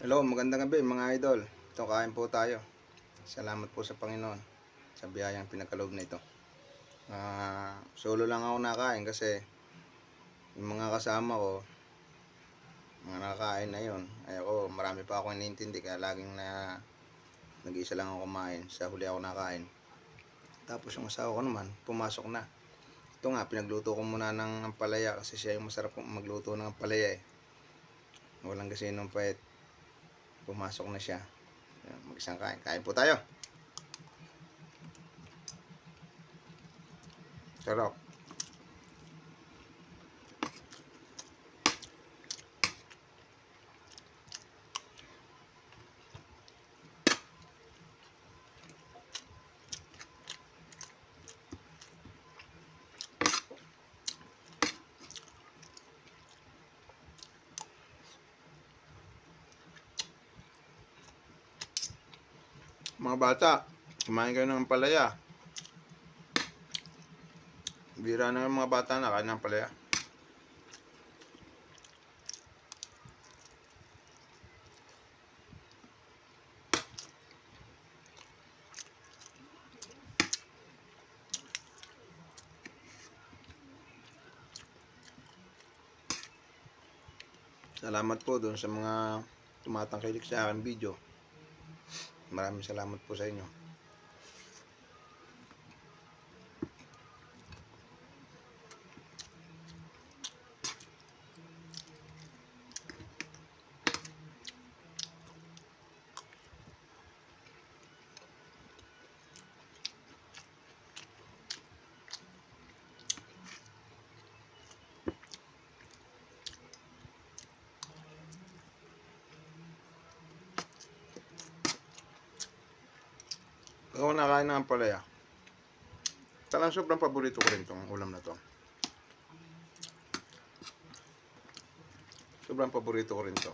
Hello, magandang gabi mga idol. Ito, kain po tayo. Salamat po sa Panginoon sa biyayang pinagkaloob na ito. Solo lang ako nakain kasi yung mga kasama ko, mga nakakain na yun. Ay ako, marami pa akong iniintindi kaya laging nag-iisa lang ako kumain. Sa huli ako nakain. Tapos yung asawa ko naman, pumasok na. Ito nga, pinagluto ko muna ng ampalaya kasi siya yung masarap magluto ng ampalaya eh. Walang kasi nung pait. Pumasok na siya. Mag-isang kain. Kain po tayo. Sarap. Mga bata, kumain kayo ng palaya. Bira na yung mga bata na kain ng palaya. Salamat po doon sa mga tumatangkilik sa akin video. Maraming salamat po sa inyo. Ako nakain ng palaya. Talagang sobrang paborito ko rin itong ulam na to. Sobrang paborito ko rin to.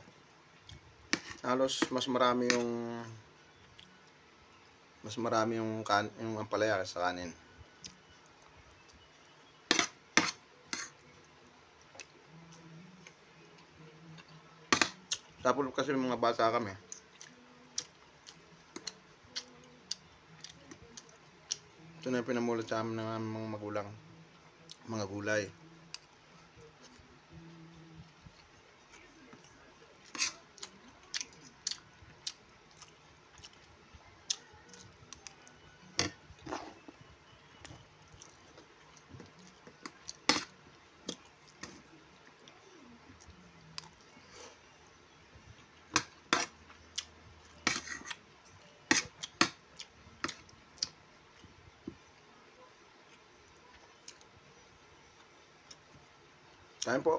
Halos mas marami yung ampalaya sa kanin. Tapos kasi mga bata kami. Ito na yung pinamulat sa amin ng mga magulang. Mga gulay. Kain po.